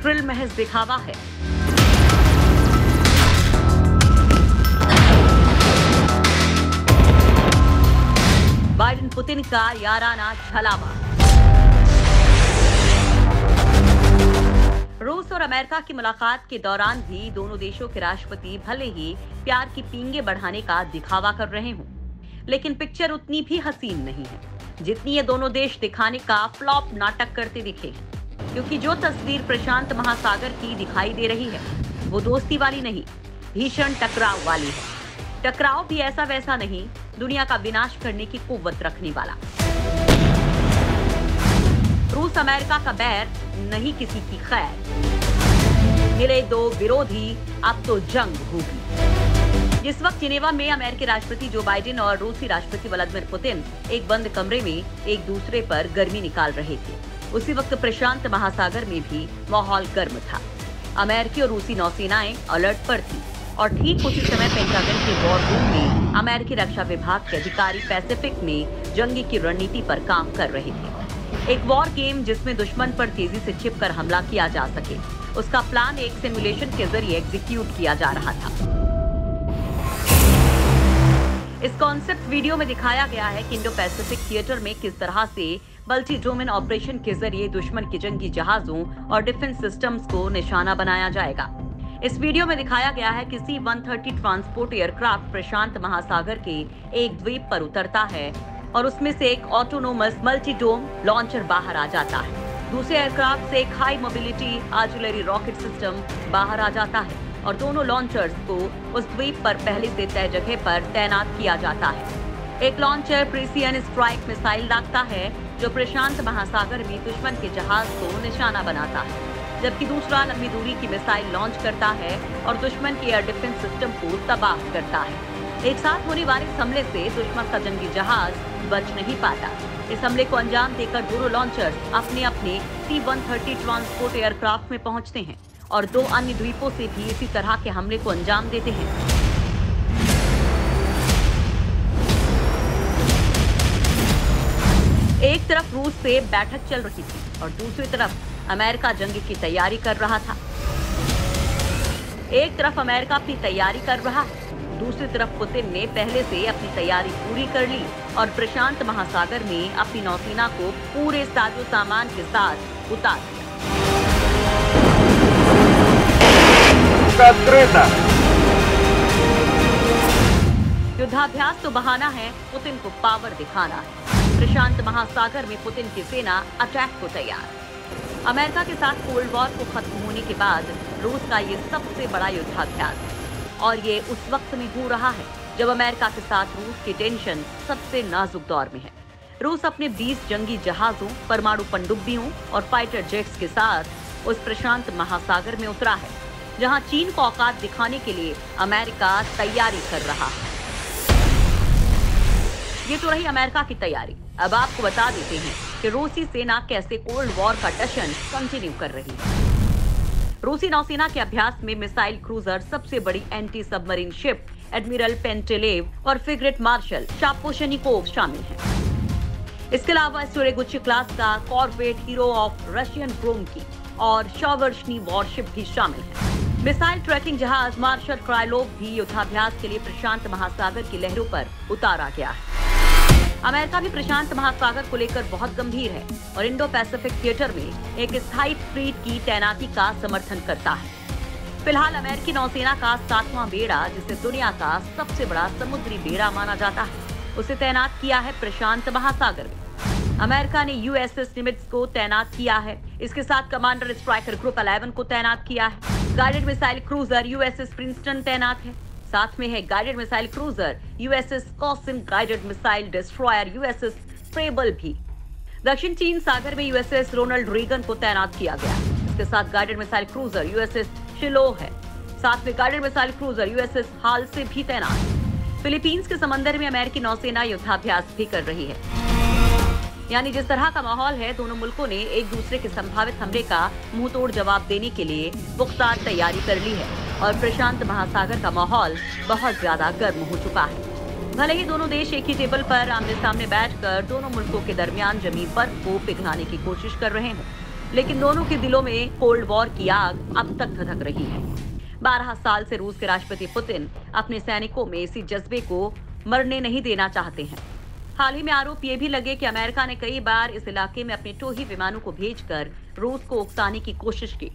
Thrill महज दिखावा है। बाइडेन पुतिन का याराना छलावा। रूस और अमेरिका की मुलाकात के दौरान भी दोनों देशों के राष्ट्रपति भले ही प्यार की पींगे बढ़ाने का दिखावा कर रहे हों, लेकिन पिक्चर उतनी भी हसीन नहीं है जितनी ये दोनों देश दिखाने का फ्लॉप नाटक करते दिखे हैं। क्योंकि जो तस्वीर प्रशांत महासागर की दिखाई दे रही है वो दोस्ती वाली नहीं, भीषण टकराव वाली है। टकराव भी ऐसा वैसा नहीं, दुनिया का विनाश करने की कुव्वत रखने वाला। रूस अमेरिका का बैर, नहीं किसी की खैर। मिले दो विरोधी, अब तो जंग होगी। जिस वक्त जिनेवा में अमेरिकी राष्ट्रपति जो बाइडेन और रूसी राष्ट्रपति व्लादिमीर पुतिन एक बंद कमरे में एक दूसरे पर गर्मी निकाल रहे थे, उसी वक्त प्रशांत महासागर में भी माहौल गर्म था। अमेरिकी और रूसी नौसेनाएं अलर्ट पर थी और ठीक उसी समय पेंटागन के वॉर रूम में अमेरिकी रक्षा विभाग के अधिकारी पैसिफिक में जंग की रणनीति पर काम कर रहे थे। एक वॉर गेम जिसमें दुश्मन पर तेजी से छिपकर हमला किया जा सके, उसका प्लान एक सिमुलेशन के जरिए एग्जीक्यूट किया जा रहा था। इस कॉन्सेप्ट वीडियो में दिखाया गया है कि इंडो पैसिफिक थिएटर में किस तरह से मल्टी डोमेन ऑपरेशन के जरिए दुश्मन के जंगी जहाजों और डिफेंस सिस्टम्स को निशाना बनाया जाएगा। इस वीडियो में दिखाया गया है कि C-130 ट्रांसपोर्ट एयरक्राफ्ट प्रशांत महासागर के एक द्वीप पर उतरता है और उसमें से एक ऑटोनोमस मल्टी डोम लॉन्चर बाहर आ जाता है। दूसरे एयरक्राफ्ट से एक high mobility artillery rocket system बाहर आ जाता है और दोनों लॉन्चर्स को उस द्वीप पर पहले से तय जगह पर तैनात किया जाता है। एक लॉन्चर प्रिसिजन स्ट्राइक मिसाइल दागता है जो प्रशांत महासागर में दुश्मन के जहाज को निशाना बनाता है, जबकि दूसरा लंबी दूरी की मिसाइल लॉन्च करता है और दुश्मन के एयर डिफेंस सिस्टम को तबाह करता है। एक साथ होने वाले इस हमले से दुश्मन का जंगी जहाज बच नहीं पाता। इस हमले को अंजाम देकर दोनों लॉन्चर्स अपने अपने C-130 ट्रांसपोर्ट एयरक्राफ्ट में पहुंचते हैं और दो अन्य द्वीपों से भी इसी तरह के हमले को अंजाम देते हैं। एक तरफ रूस से बैठक चल रही थी और दूसरी तरफ अमेरिका जंग की तैयारी कर रहा था। एक तरफ अमेरिका अपनी तैयारी कर रहा है, दूसरी तरफ पुतिन ने पहले से अपनी तैयारी पूरी कर ली और प्रशांत महासागर में अपनी नौसेना को पूरे साजो सामान के साथ उतार दिया। युद्धाभ्यास तो बहाना है, पुतिन को पावर दिखाना है। प्रशांत महासागर में पुतिन की सेना अटैक को तैयार। अमेरिका के साथ कोल्ड वॉर को खत्म होने के बाद रूस का ये सबसे बड़ा युद्धाभ्यास है और ये उस वक्त में हो रहा है जब अमेरिका के साथ रूस की टेंशन सबसे नाजुक दौर में है। रूस अपने 20 जंगी जहाजों, परमाणु पनडुब्बियों और फाइटर जेट्स के साथ उस प्रशांत महासागर में उतरा है, जहां चीन को औकात दिखाने के लिए अमेरिका तैयारी कर रहा है। ये तो रही अमेरिका की तैयारी। अब आपको बता देते हैं कि रूसी सेना कैसे कोल्ड वॉर का टशन कंटिन्यू कर रही है। रूसी नौसेना के अभ्यास में मिसाइल क्रूजर, सबसे बड़ी एंटी सबमरीन शिप एडमिरल पेंटेलेव और फ्रिगेट मार्शल शापोशनिकोव शामिल हैं। इसके अलावा सुरेगुच्ची क्लास का corvette hero of Russian Chrome की और शॉवर्शनी वॉरशिप भी शामिल है। मिसाइल ट्रैकिंग जहाज मार्शल क्राइलोव भी युद्धाभ्यास के लिए प्रशांत महासागर की लहरों पर उतारा गया है। अमेरिका भी प्रशांत महासागर को लेकर बहुत गंभीर है और इंडो पैसिफिक थिएटर में एक स्थायी फ्लीट की तैनाती का समर्थन करता है। फिलहाल अमेरिकी नौसेना का 7वां बेड़ा, जिसे दुनिया का सबसे बड़ा समुद्री बेड़ा माना जाता है, उसे तैनात किया है प्रशांत महासागर में। अमेरिका ने USS निमित्ज को तैनात किया है। इसके साथ कमांडर स्ट्राइकर ग्रुप 11 को तैनात किया है। Guided missile cruiser USS Princeton तैनात है। साथ में है गाइडेड मिसाइल क्रूजर USS कॉसिन, guided missile destroyer USS Preble भी। दक्षिण चीन सागर में USS रोनाल्ड रीगन को तैनात किया गया। इसके साथ guided missile cruiser USS Shiloh है। साथ में गाइडेड मिसाइल क्रूजर USS हाल से भी तैनात। फिलीपींस के समंदर में अमेरिकी नौसेना युद्धाभ्यास भी कर रही है। यानी जिस तरह का माहौल है, दोनों मुल्कों ने एक दूसरे के संभावित हमले का मुंहतोड़ जवाब देने के लिए पुख्ता तैयारी कर ली है और प्रशांत महासागर का माहौल बहुत ज्यादा गर्म हो चुका है। भले ही दोनों देश एक ही टेबल पर आमने सामने बैठकर दोनों मुल्कों के दरमियान जमी बर्फ को पिघलाने की कोशिश कर रहे हों, लेकिन दोनों के दिलों में कोल्ड वॉर की आग अब तक धधक रही है। 12 साल से रूस के राष्ट्रपति पुतिन अपने सैनिकों में इसी जज्बे को मरने नहीं देना चाहते हैं। हाल ही में आरोप ये भी लगे कि अमेरिका ने कई बार इस इलाके में अपने टोही विमानों को भेजकर रूस को उकसाने की कोशिश की।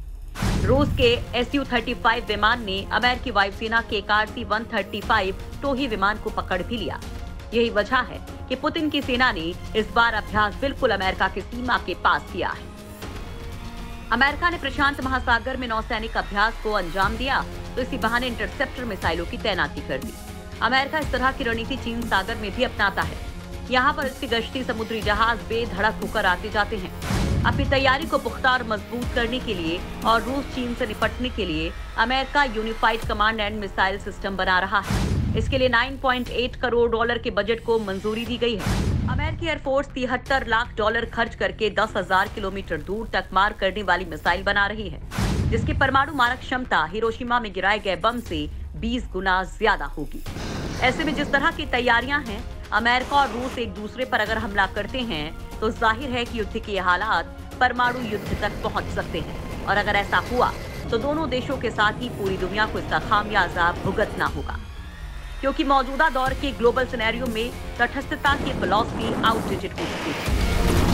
रूस के Su-35 विमान ने अमेरिकी वायुसेना के एक RC-135 टोही विमान को पकड़ भी लिया। यही वजह है कि पुतिन की सेना ने इस बार अभ्यास बिल्कुल अमेरिका की सीमा के पास किया है। अमेरिका ने प्रशांत महासागर में नौसैनिक अभ्यास को अंजाम दिया तो इसी बहाने इंटरसेप्टर मिसाइलों की तैनाती कर दी। अमेरिका इस तरह की रणनीति चीन सागर में भी अपनाता है। यहाँ पर इसके गश्ती समुद्री जहाज बेधड़क होकर आते जाते हैं। अपनी तैयारी को पुख्ता और मजबूत करने के लिए और रूस चीन से निपटने के लिए America unified command and missile system बना रहा है। इसके लिए $9.8 करोड़ के बजट को मंजूरी दी गई है। अमेरिकी एयरफोर्स $73 लाख खर्च करके 10,000 किलोमीटर दूर तक मार करने वाली मिसाइल बना रही है, जिसकी परमाणु मारक क्षमता हिरोशिमा में गिराए गए बम से 20 गुना ज्यादा होगी। ऐसे में जिस तरह की तैयारियां हैं, अमेरिका और रूस एक दूसरे पर अगर हमला करते हैं तो जाहिर है कि युद्ध के ये हालात परमाणु युद्ध तक पहुंच सकते हैं। और अगर ऐसा हुआ तो दोनों देशों के साथ ही पूरी दुनिया को इसका खामियाजा भुगतना होगा, क्योंकि मौजूदा दौर के ग्लोबल सिनेरियो में तटस्थता की फिलॉसफी आउटडेटेड हो चुकी है।